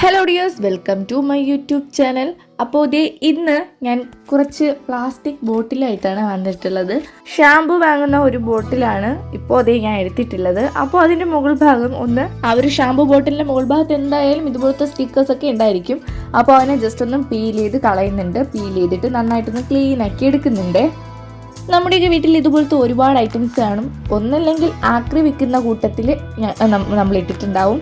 Hello dears, welcome to my YouTube channel. അപ്പോൾ ഇന്ന് ഞാൻ കുറച്ച് പ്ലാസ്റ്റിക് ബോട്ടിലായിട്ടാണ് വന്നിട്ടുള്ളത്. ഷാമ്പു വാങ്ങുന്ന ഒരു ബോട്ടിലാണ് ഇപ്പോൾ ഞാൻ എടുത്തിട്ടുള്ളത്. അപ്പോൾ അതിൻ്റെ മുകൾ ഭാഗം ആ ഒരു ഷാമ്പു ബോട്ടിലിൻ്റെ മുകൾ ഭാഗത്ത് എന്തായാലും ഇതുപോലത്തെ സ്റ്റിക്കേഴ്സ് ഒക്കെ ഉണ്ടായിരിക്കും. അപ്പോൾ അതിനെ ജസ്റ്റ് ഒന്ന് പീൽ ചെയ്ത് കളയുന്നുണ്ട്. പീൽ ചെയ്തിട്ട് നന്നായിട്ടൊന്ന് ക്ലീൻ ആക്കി എടുക്കുന്നുണ്ട്. നമ്മുടെയൊക്കെ വീട്ടിൽ ഇതുപോലത്തെ ഒരുപാട് ഐറ്റംസ് കാണും. ഒന്നല്ലെങ്കിൽ ആക്രി വിൽക്കുന്ന കൂട്ടത്തിൽ നമ്മൾ ഇട്ടിട്ടുണ്ടാവും,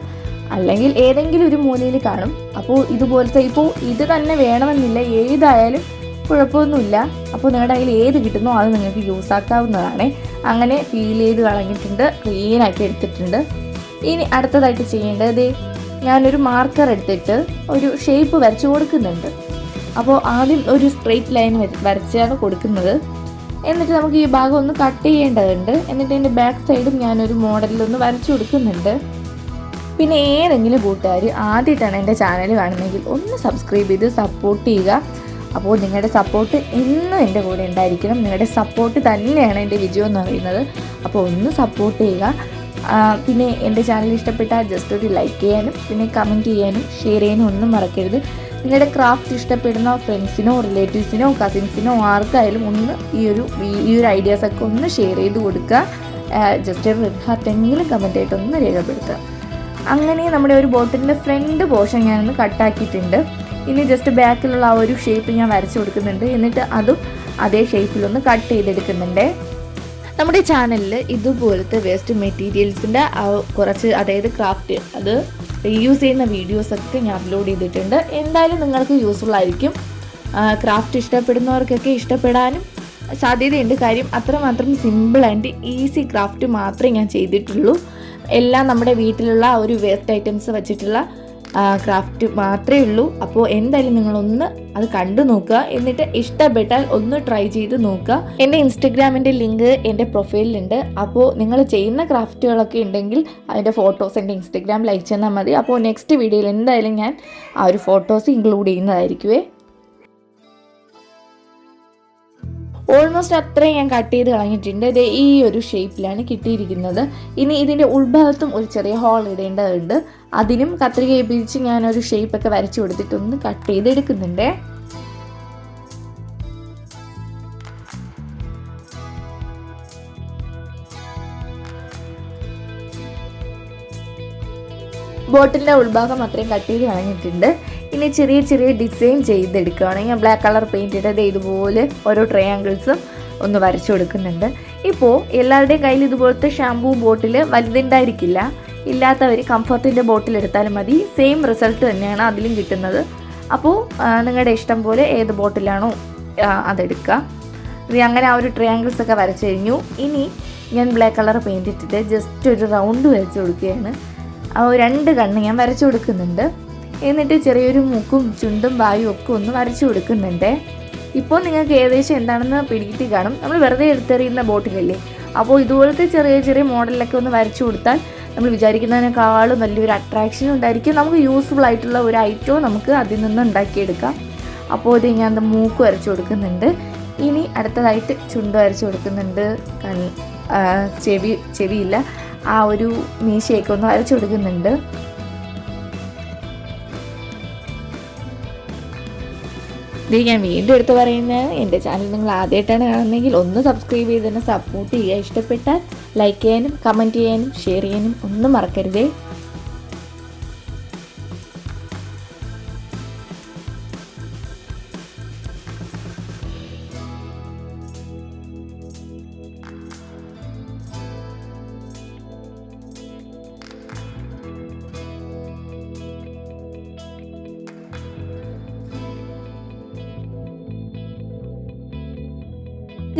അല്ലെങ്കിൽ ഏതെങ്കിലും ഒരു മൂലയിൽ കാണും. അപ്പോൾ ഇതുപോലത്തെ ഇപ്പോൾ ഇത് തന്നെ വേണമെന്നില്ല, ഏതായാലും കുഴപ്പമൊന്നുമില്ല. അപ്പോൾ നിങ്ങളുടെ കയ്യിൽ ഏത് കിട്ടുന്നോ അത് നിങ്ങൾക്ക് യൂസ് ആക്കാവുന്നതാണ്. അങ്ങനെ ഫീൽ ചെയ്ത് കളഞ്ഞിട്ടുണ്ട്, ക്ലീനാക്കി എടുത്തിട്ടുണ്ട്. ഇനി അടുത്തതായിട്ട് ചെയ്യേണ്ടത്, ഞാനൊരു മാർക്കർ എടുത്തിട്ട് ഒരു ഷേപ്പ് വരച്ച് കൊടുക്കുന്നുണ്ട്. അപ്പോൾ ആദ്യം ഒരു സ്ട്രെയിറ്റ് ലൈൻ വരച്ചാണ് കൊടുക്കുന്നത്. എന്നിട്ട് നമുക്ക് ഈ ഭാഗം ഒന്ന് കട്ട് ചെയ്യേണ്ടതുണ്ട്. എന്നിട്ട് എൻ്റെ ബാക്ക് സൈഡും ഞാനൊരു മോഡലിലൊന്ന് വരച്ചു കൊടുക്കുന്നുണ്ട്. പിന്നെ ഏതെങ്കിലും കൂട്ടുകാർ ആദ്യമായിട്ടാണ് എൻ്റെ ചാനൽ കാണുന്നതെങ്കിൽ ഒന്ന് സബ്സ്ക്രൈബ് ചെയ്ത് സപ്പോർട്ട് ചെയ്യുക. അപ്പോൾ നിങ്ങളുടെ സപ്പോർട്ട് എന്നും എൻ്റെ കൂടെ ഉണ്ടായിരിക്കണം. നിങ്ങളുടെ സപ്പോർട്ട് തന്നെയാണ് എൻ്റെ വിജയം എന്ന് പറയുന്നത്. അപ്പോൾ ഒന്ന് സപ്പോർട്ട് ചെയ്യുക. പിന്നെ എൻ്റെ ചാനൽ ഇഷ്ടപ്പെട്ടാൽ ജസ്റ്റ് ഒരു ലൈക്ക് ചെയ്യാനും പിന്നെ കമൻറ്റ് ചെയ്യാനും ഷെയർ ചെയ്യാനും ഒന്നും മറക്കരുത്. നിങ്ങളുടെ ക്രാഫ്റ്റ് ഇഷ്ടപ്പെടുന്ന ഫ്രണ്ട്സിനോ റിലേറ്റീവ്സിനോ കസിൻസിനോ ആർക്കായാലും ഒന്ന് ഈ ഒരു ഐഡിയാസൊക്കെ ഒന്ന് ഷെയർ ചെയ്ത് കൊടുക്കുക. ജസ്റ്റ് ഒരു റെഡ് ഹാർട്ടെങ്കിലും കമൻറ്റായിട്ട് ഒന്ന് രേഖപ്പെടുത്തുക. അങ്ങനെ നമ്മുടെ ഒരു ബോട്ടിലിൻ്റെ ഫ്രണ്ട് പോർഷൻ ഞാനൊന്ന് കട്ടാക്കിയിട്ടുണ്ട്. ഇനി ജസ്റ്റ് ബാക്കിലുള്ള ആ ഒരു ഷേപ്പ് ഞാൻ വരച്ചു കൊടുക്കുന്നുണ്ട്. എന്നിട്ട് അതും അതേ ഷേപ്പിലൊന്ന് കട്ട് ചെയ്തെടുക്കുന്നുണ്ട്. നമ്മുടെ ചാനലിൽ ഇതുപോലത്തെ വേസ്റ്റ് മെറ്റീരിയൽസിൻ്റെ കുറച്ച്, അതായത് ക്രാഫ്റ്റ് അത് റീയൂസ് ചെയ്യുന്ന വീഡിയോസൊക്കെ ഞാൻ അപ്ലോഡ് ചെയ്തിട്ടുണ്ട്. എന്തായാലും നിങ്ങൾക്ക് യൂസ്ഫുൾ ആയിരിക്കും. ക്രാഫ്റ്റ് ഇഷ്ടപ്പെടുന്നവർക്കൊക്കെ ഇഷ്ടപ്പെടാനും സാധ്യതയുണ്ട്. കാര്യം അത്രമാത്രം സിമ്പിൾ ആൻഡ് ഈസി ക്രാഫ്റ്റ് മാത്രമേ ഞാൻ ചെയ്തിട്ടുള്ളൂ. എല്ലാം നമ്മുടെ വീട്ടിലുള്ള ഒരു വേസ്റ്റ് ഐറ്റംസ് വെച്ചിട്ടുള്ള ക്രാഫ്റ്റ് മാത്രമേ ഉള്ളൂ. അപ്പോൾ എന്തായാലും നിങ്ങളൊന്ന് അത് കണ്ടു നോക്കുക. എന്നിട്ട് ഇഷ്ടപ്പെട്ടാൽ ഒന്ന് ട്രൈ ചെയ്ത് നോക്കുക. എൻ്റെ ഇൻസ്റ്റഗ്രാമിൻ്റെ ലിങ്ക് എൻ്റെ പ്രൊഫൈലിലുണ്ട്. അപ്പോൾ നിങ്ങൾ ചെയ്യുന്ന ക്രാഫ്റ്റുകളൊക്കെ ഉണ്ടെങ്കിൽ അതിൻ്റെ ഫോട്ടോസ് എൻ്റെ ഇൻസ്റ്റഗ്രാമിൽ അയച്ചു തന്നാൽ മതി. അപ്പോൾ നെക്സ്റ്റ് വീഡിയോയിൽ എന്തായാലും ഞാൻ ആ ഒരു ഫോട്ടോസ് ഇൻക്ലൂഡ് ചെയ്യുന്നതായിരിക്കുമേ. ഓൾമോസ്റ്റ് അത്രയും ഞാൻ കട്ട് ചെയ്ത് കളഞ്ഞിട്ടുണ്ട്. ഇത് ഈ ഒരു ഷേപ്പിലാണ് കിട്ടിയിരിക്കുന്നത്. ഇനി ഇതിൻ്റെ ഉൾഭാഗത്തും ഒരു ചെറിയ ഹോൾ ഇടേണ്ടതുണ്ട്. അതിനും കത്രിക ഉപയോഗിച്ച് ഞാനൊരു ഷേപ്പൊക്കെ വരച്ചു കൊടുത്തിട്ടൊന്ന് കട്ട് ചെയ്തെടുക്കുന്നുണ്ട്. ബോട്ടിലിൻ്റെ ഉൾഭാഗം അത്രയും കട്ട് ചെയ്ത് കളഞ്ഞിട്ടുണ്ട്. ഇനി ചെറിയ ചെറിയ ഡിസൈൻ ചെയ്തെടുക്കുകയാണ്. ഞാൻ ബ്ലാക്ക് കളർ പെയിൻറ്റ് ഇട്ടത് ഇതുപോലെ ഓരോ ട്രയാങ്കിൾസും ഒന്ന് വരച്ചു കൊടുക്കുന്നുണ്ട്. ഇപ്പോൾ എല്ലാവരുടെയും കയ്യിൽ ഇതുപോലത്തെ ഷാമ്പൂ ബോട്ടിൽ വലുതുണ്ടായിരിക്കില്ല. ഇല്ലാത്തവർ കംഫർട്ടിൻ്റെ ബോട്ടിൽ എടുത്താലും മതി. സെയിം റിസൾട്ട് തന്നെയാണ് അതിലും കിട്ടുന്നത്. അപ്പോൾ നിങ്ങളുടെ ഇഷ്ടം പോലെ ഏത് ബോട്ടിലാണോ അതെടുക്കുക. ഇത് അങ്ങനെ ആ ഒരു ട്രയാങ്കിൾസ് ഒക്കെ വരച്ചു കഴിഞ്ഞു. ഇനി ഞാൻ ബ്ലാക്ക് കളർ പെയിൻറ്റ് ഇട്ടിട്ട് ജസ്റ്റ് ഒരു റൗണ്ട് വരച്ച് കൊടുക്കുകയാണ്. ആ 2 കണ്ണ് ഞാൻ വരച്ചു കൊടുക്കുന്നുണ്ട്. എന്നിട്ട് ചെറിയൊരു മൂക്കും ചുണ്ടും വായും ഒക്കെ ഒന്ന് വരച്ചു കൊടുക്കുന്നുണ്ട്. ഇപ്പോൾ നിങ്ങൾക്ക് ഏകദേശം എന്താണെന്ന് പിടികിട്ടി കാണും. നമ്മൾ വെറുതെ എടുത്തെറിയുന്ന ബോട്ടിലല്ലേ, അപ്പോൾ ഇതുപോലത്തെ ചെറിയ ചെറിയ മോഡലൊക്കെ ഒന്ന് വരച്ചു കൊടുത്താൽ നമ്മൾ വിചാരിക്കുന്നതിനേക്കാളും വലിയൊരു അട്രാക്ഷനും ഉണ്ടായിരിക്കും. നമുക്ക് യൂസ്ഫുൾ ആയിട്ടുള്ള ഒരു ഐറ്റവും നമുക്ക് അതിൽ നിന്ന് ഉണ്ടാക്കിയെടുക്കാം. അപ്പോൾ ഇത് ഞാൻ മൂക്ക് വരച്ചു കൊടുക്കുന്നുണ്ട്. ഇനി അടുത്തതായിട്ട് ചുണ്ട് വരച്ചു കൊടുക്കുന്നുണ്ട്. ചെവിയില്ല, ആ ഒരു മീശയൊക്കെ ഒന്ന് വരച്ചു കൊടുക്കുന്നുണ്ട്. ഇത് ഞാൻ വീണ്ടും എടുത്ത് പറയുന്നത്, എൻ്റെ ചാനൽ നിങ്ങൾ ആദ്യമായിട്ടാണ് കാണുന്നതെങ്കിൽ ഒന്ന് സബ്സ്ക്രൈബ് ചെയ്ത് തന്നെ സപ്പോർട്ട് ചെയ്യുക. ഇഷ്ടപ്പെട്ടാൽ ലൈക്ക് ചെയ്യാനും കമൻറ്റ് ചെയ്യാനും ഷെയർ ചെയ്യാനും ഒന്നും മറക്കരുതേ.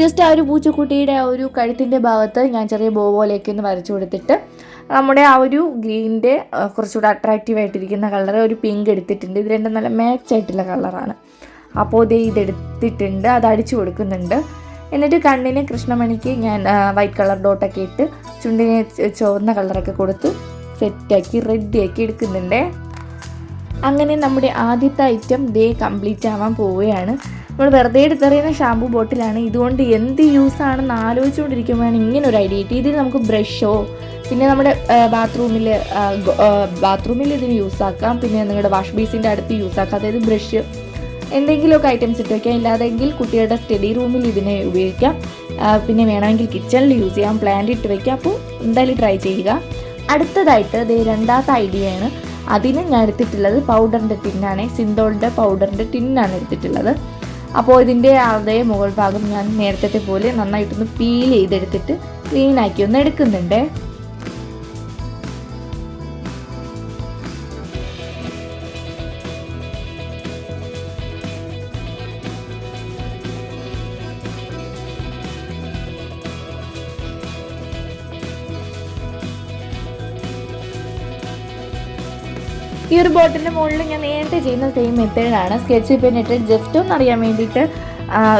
ജസ്റ്റ് ആ ഒരു പൂച്ചക്കുട്ടിയുടെ ആ ഒരു കഴുത്തിൻ്റെ ഭാഗത്ത് ഞാൻ ചെറിയ ബോ പോലെയൊക്കെ ഒന്ന് വരച്ചു കൊടുത്തിട്ട് നമ്മുടെ ആ ഒരു ഗ്രീനിൻ്റെ കുറച്ചുകൂടെ അട്രാക്റ്റീവായിട്ടിരിക്കുന്ന കളർ ഒരു പിങ്ക് എടുത്തിട്ടുണ്ട്. ഇത് രണ്ടും നല്ല മാച്ചായിട്ടുള്ള കളറാണ്. അപ്പോൾ ഇതെടുത്തിട്ടുണ്ട്, അത് അടിച്ചു കൊടുക്കുന്നുണ്ട്. എന്നിട്ട് കണ്ണിന് കൃഷ്ണമണിക്ക് ഞാൻ വൈറ്റ് കളർ ഡോട്ടൊക്കെ ഇട്ട് ചുണ്ടിന് ചുവന്ന കളറൊക്കെ കൊടുത്ത് സെറ്റാക്കി റെഡിയാക്കി എടുക്കുന്നുണ്ട്. അങ്ങനെ നമ്മുടെ ആദ്യത്തെ ഐറ്റം കംപ്ലീറ്റ് ആവാൻ പോവുകയാണ്. നമ്മൾ വെറുതെ എടുത്തെറിയുന്ന ഷാമ്പൂ ബോട്ടിലാണ്. ഇതുകൊണ്ട് എന്ത് യൂസാണെന്ന് ആലോചിച്ചുകൊണ്ടിരിക്കുമ്പോഴാണ് ഇങ്ങനെ ഒരു ഐഡിയ കിട്ടി. ഇതിൽ നമുക്ക് ബ്രഷോ പിന്നെ നമ്മുടെ ബാത്റൂമിൽ ഇതിന് യൂസ് ആക്കാം. പിന്നെ നിങ്ങളുടെ വാഷ് ബേസിൻ്റെ അടുത്ത് യൂസ് ആക്കാം. അതായത് ബ്രഷ് എന്തെങ്കിലുമൊക്കെ ഐറ്റംസ് ഇട്ട് വയ്ക്കാം. ഇല്ലാതെങ്കിൽ കുട്ടികളുടെ സ്റ്റഡി റൂമിൽ ഇതിനെ ഉപയോഗിക്കാം. പിന്നെ വേണമെങ്കിൽ കിച്ചണിൽ യൂസ് ചെയ്യാം, പ്ലാന്റ് ഇട്ട് വയ്ക്കാം. അപ്പോൾ എന്തായാലും ട്രൈ ചെയ്യുക. അടുത്തതായിട്ട് രണ്ടാമത്തെ ഐഡിയയാണ്. അതിന് ഞാൻ എടുത്തിട്ടുള്ളത് പൗഡറിൻ്റെ ടിന്നാണ്. സിന്തോളിൻ്റെ പൗഡറിൻ്റെ ടിന്നാണ് എടുത്തിട്ടുള്ളത്. അപ്പോൾ ഇതിൻ്റെ അതേ മുകൾ ഭാഗം ഞാൻ നേരത്തെ പോലെ നന്നായിട്ടൊന്ന് പീൽ ചെയ്തെടുത്തിട്ട് ക്ലീനാക്കി ഒന്ന് എടുക്കുന്നുണ്ട്. ഈ ഒരു ബോട്ടിൻ്റെ മുകളിൽ ഞാൻ നേരത്തെ ചെയ്യുന്ന സെയിം മെത്തേഡാണ്. സ്കെച്ച് പെന്നിട്ട് ജസ്റ്റ് ഒന്ന് അറിയാൻ വേണ്ടിയിട്ട്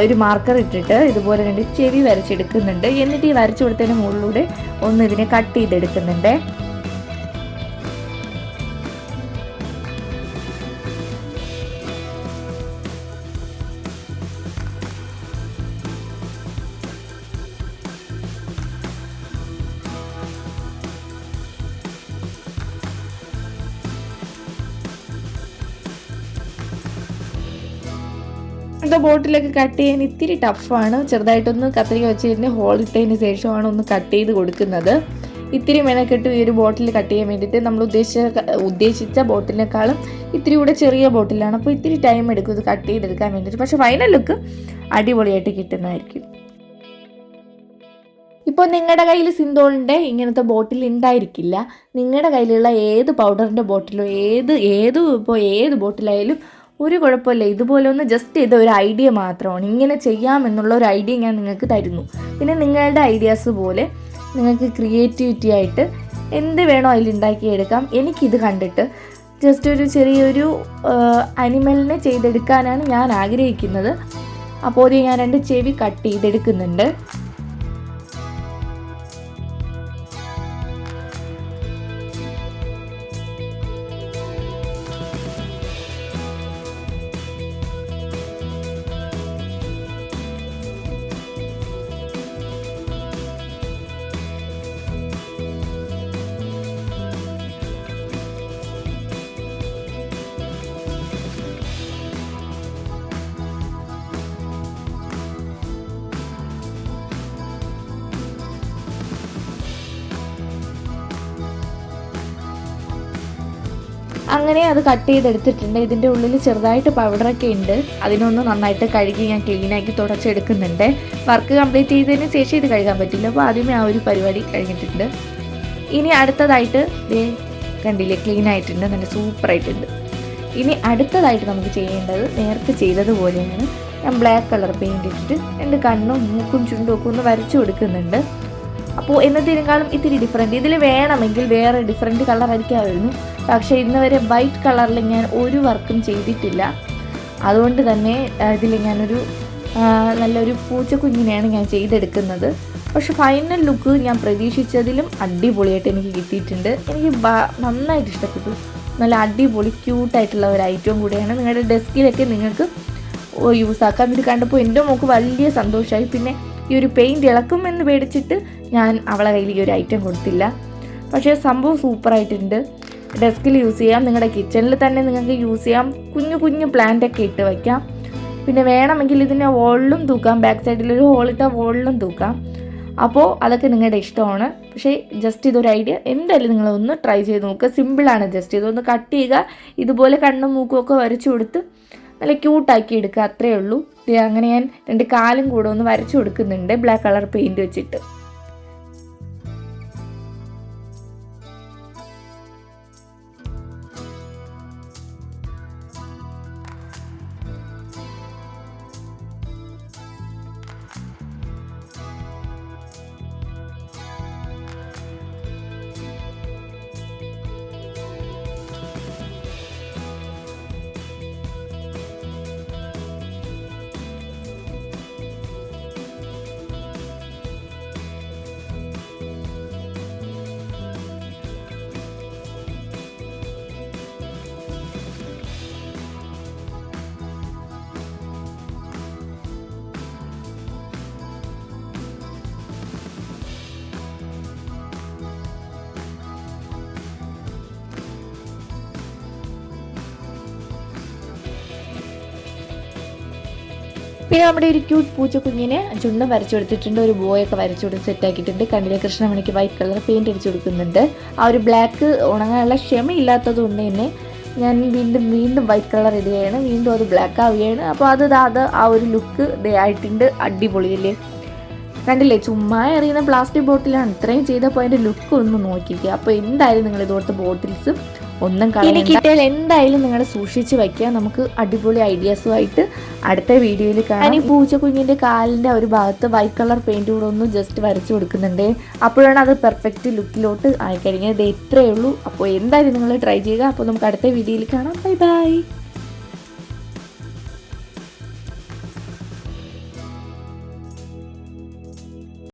ഒരു മാർക്കർ ഇട്ടിട്ട് ഇതുപോലെ 2 ചെവി വരച്ചെടുക്കുന്നുണ്ട്. എന്നിട്ട് ഈ വരച്ചു കൊടുത്തതിന് മുകളിലൂടെ ഒന്ന് ഇതിനെ കട്ട് ചെയ്തെടുക്കുന്നുണ്ട്. ഇത് ബോട്ടിലൊക്കെ കട്ട് ചെയ്യാൻ ഇത്തിരി ടഫാണ്. ചെറുതായിട്ടൊന്ന് കത്രിക വെച്ച് ഹോൾ ഇട്ടതിന് ശേഷമാണ് ഒന്ന് കട്ട് ചെയ്ത് കൊടുക്കുന്നത്. ഇത്തിരി മെനക്കെട്ട് ഈ ഒരു ബോട്ടിൽ കട്ട് ചെയ്യാൻ വേണ്ടിയിട്ട് നമ്മൾ ഉദ്ദേശിച്ച ബോട്ടിലിനേക്കാളും ഇത്തിരി കൂടെ ചെറിയ ബോട്ടിലാണ്. അപ്പോൾ ഇത്തിരി ടൈം എടുക്കും ഇത് കട്ട് ചെയ്തെടുക്കാൻ വേണ്ടിയിട്ട്. പക്ഷേ ഫൈനൽ ലുക്ക് അടിപൊളിയായിട്ട് കിട്ടുന്നതായിരിക്കും. ഇപ്പോൾ നിങ്ങളുടെ കയ്യിൽ സിന്തോളിൻ്റെ ഇങ്ങനത്തെ ബോട്ടിൽ ഉണ്ടായിരിക്കില്ല. നിങ്ങളുടെ കയ്യിലുള്ള ഏത് പൗഡറിൻ്റെ ബോട്ടിലോ ഏത് ബോട്ടിലായാലും ഒരു കുഴപ്പമില്ല. ഇതുപോലെ ഒന്ന് ജസ്റ്റ് ചെയ്ത ഒരു ഐഡിയ മാത്രമാണ്. ഇങ്ങനെ ചെയ്യാമെന്നുള്ള ഒരു ഐഡിയ ഞാൻ നിങ്ങൾക്ക് തരുന്നു. പിന്നെ നിങ്ങളുടെ ഐഡിയാസ് പോലെ നിങ്ങൾക്ക് ക്രിയേറ്റിവിറ്റി ആയിട്ട് എന്ത് വേണോ അതിലുണ്ടാക്കിയെടുക്കാം. എനിക്കിത് കണ്ടിട്ട് ജസ്റ്റ് ഒരു ചെറിയൊരു അനിമലിനെ ചെയ്തെടുക്കാനാണ് ഞാൻ ആഗ്രഹിക്കുന്നത്. അപ്പോൾ ഞാൻ 2 ചെവി കട്ട് ചെയ്തെടുക്കുന്നുണ്ട്. അങ്ങനെ അത് കട്ട് ചെയ്തെടുത്തിട്ടുണ്ട്. ഇതിൻ്റെ ഉള്ളിൽ ചെറുതായിട്ട് പൗഡറൊക്കെ ഉണ്ട്. അതിനൊന്ന് നന്നായിട്ട് കഴുകി ഞാൻ ക്ലീനാക്കി തുടച്ചെടുക്കുന്നുണ്ട്. വർക്ക് കംപ്ലീറ്റ് ചെയ്തതിന് ശേഷം ഇത് കഴുകാൻ പറ്റില്ല. അപ്പോൾ ആദ്യമേ ആ ഒരു പരിപാടി കഴിഞ്ഞിട്ടുണ്ട്. ഇനി അടുത്തതായിട്ട് കണ്ടില്ലേ, ക്ലീൻ ആയിട്ടുണ്ട്, നല്ല സൂപ്പറായിട്ടുണ്ട്. ഇനി അടുത്തതായിട്ട് നമുക്ക് ചെയ്യേണ്ടത് നേരത്തെ ചെയ്തതുപോലെയാണ്. ഞാൻ ബ്ലാക്ക് കളർ പെയിൻറ് ഇട്ടിട്ട് 2 കണ്ണും മൂക്കും ചുണ്ടും ഒക്കെ ഒന്ന് വരച്ചു കൊടുക്കുന്നുണ്ട്. അപ്പോൾ എന്നതിനേക്കാളും ഇത്തിരി ഡിഫറെൻറ്റ്. ഇതിൽ വേണമെങ്കിൽ വേറെ ഡിഫറെൻറ്റ് കളർ അടിക്കാമായിരുന്നു. പക്ഷേ ഇന്ന് വരെ വൈറ്റ് കളറിൽ ഞാൻ ഒരു വർക്കും ചെയ്തിട്ടില്ല. അതുകൊണ്ട് തന്നെ ഇതിൽ ഞാനൊരു നല്ലൊരു പൂച്ചക്കുഞ്ഞിനെയാണ് ഞാൻ ചെയ്തെടുക്കുന്നത്. പക്ഷെ ഫൈനൽ ലുക്ക് ഞാൻ പ്രതീക്ഷിച്ചതിലും അടിപൊളിയായിട്ട് എനിക്ക് കിട്ടിയിട്ടുണ്ട്. എനിക്ക് നന്നായിട്ട് ഇഷ്ടപ്പെട്ടു. നല്ല അടിപൊളി ക്യൂട്ടായിട്ടുള്ള ഒരു ഐറ്റവും കൂടിയാണ്. നിങ്ങളുടെ ഡെസ്കിലൊക്കെ നിങ്ങൾക്ക് യൂസ് ആക്കാം. ഇത് കണ്ടപ്പോൾ എൻ്റെ മോൾക്ക് വലിയ സന്തോഷമായി. പിന്നെ ഈ ഒരു പെയിൻറ് ഇളക്കുമെന്ന് പേടിച്ചിട്ട് ഞാൻ അവളെ കയ്യിൽ ഈ ഒരു ഐറ്റം കൊടുത്തില്ല. പക്ഷേ സംഭവം സൂപ്പറായിട്ടുണ്ട്. ഡെസ്കിൽ യൂസ് ചെയ്യാം, നിങ്ങളുടെ കിച്ചണിൽ തന്നെ നിങ്ങൾക്ക് യൂസ് ചെയ്യാം. കുഞ്ഞു പ്ലാന്റൊക്കെ ഇട്ട് വയ്ക്കാം. പിന്നെ വേണമെങ്കിൽ ഇതിനെ വോളിലും തൂക്കാം. ബാക്ക് സൈഡിലൊരു ഹോളിട്ട വോളിലും തൂക്കാം. അപ്പോൾ അതൊക്കെ നിങ്ങളുടെ ഇഷ്ടമാണ്. പക്ഷേ ജസ്റ്റ് ഇതൊരു ഐഡിയ എന്തായാലും നിങ്ങളൊന്ന് ട്രൈ ചെയ്ത് നോക്കുക. സിമ്പിളാണ്. ജസ്റ്റ് ഇതൊന്ന് കട്ട് ചെയ്യുക, ഇതുപോലെ കണ്ണും മൂക്കും ഒക്കെ വരച്ചു കൊടുത്ത് നല്ല ക്യൂട്ടാക്കി എടുക്കുക, അത്രയേ ഉള്ളൂ. അങ്ങനെ ഞാൻ 2 കാലും കൂടെ ഒന്ന് വരച്ചു കൊടുക്കുന്നുണ്ട് ബ്ലാക്ക് കളർ പെയിൻറ് വെച്ചിട്ട്. പിന്നെ നമ്മുടെ ഒരു ക്യൂട്ട് പൂച്ചക്കുഞ്ഞിനെ ചുണ്ടും വരച്ചു കൊടുത്തിട്ടുണ്ട്, ഒരു ബോയൊക്കെ വരച്ചു കൊടുത്ത് സെറ്റാക്കിയിട്ടുണ്ട്. കണ്ണിലെ കൃഷ്ണമണിക്ക് വൈറ്റ് കളർ പെയിൻറ് അടിച്ചു കൊടുക്കുന്നുണ്ട്. ആ ഒരു ബ്ലാക്ക് ഉണങ്ങാനുള്ള ക്ഷമയില്ലാത്തത് കൊണ്ട് തന്നെ ഞാൻ വീണ്ടും വൈറ്റ് കളർ ഇടുകയാണ്, വീണ്ടും അത് ബ്ലാക്ക് ആവുകയാണ്. അപ്പോൾ അത് ആ ഒരു ലുക്ക് ആയിട്ടുണ്ട്. അടിപൊളിയല്ലേ, കണ്ടില്ലേ? ചുമ്മാ എറിയുന്ന പ്ലാസ്റ്റിക് ബോട്ടിലാണ്, ഇത്രയും ചെയ്തപ്പോൾ അതിൻ്റെ ലുക്ക് ഒന്ന് നോക്കിക്കുക. അപ്പോൾ എന്തായാലും നിങ്ങൾ ഇതുപോലത്തെ ബോട്ടിൽസ് ഒന്നും കളയാൻ കിട്ടിയാൽ എന്തായാലും നിങ്ങൾ സൂക്ഷിച്ച് വയ്ക്കുക. നമുക്ക് അടിപൊളി ഐഡിയാസുമായിട്ട് അടുത്ത വീഡിയോയിൽ കാണാം. ഈ പൂച്ചക്കുഞ്ഞിൻ്റെ കാലിൻ്റെ ഒരു ഭാഗത്ത് വൈറ്റ് കളർ പെയിൻറ് കൂടെ ഒന്ന് ജസ്റ്റ് വരച്ചു കൊടുക്കുന്നുണ്ട്. അപ്പോഴാണ് അത് പെർഫെക്റ്റ് ലുക്കിലോട്ട് ആയിക്കഴിഞ്ഞത്. ഇത് ഇത്രയേ ഉള്ളൂ. അപ്പോൾ എന്തായാലും നിങ്ങൾ ട്രൈ ചെയ്യുക. അപ്പോൾ നമുക്ക് അടുത്ത വീഡിയോയിൽ കാണാം. Bye bye.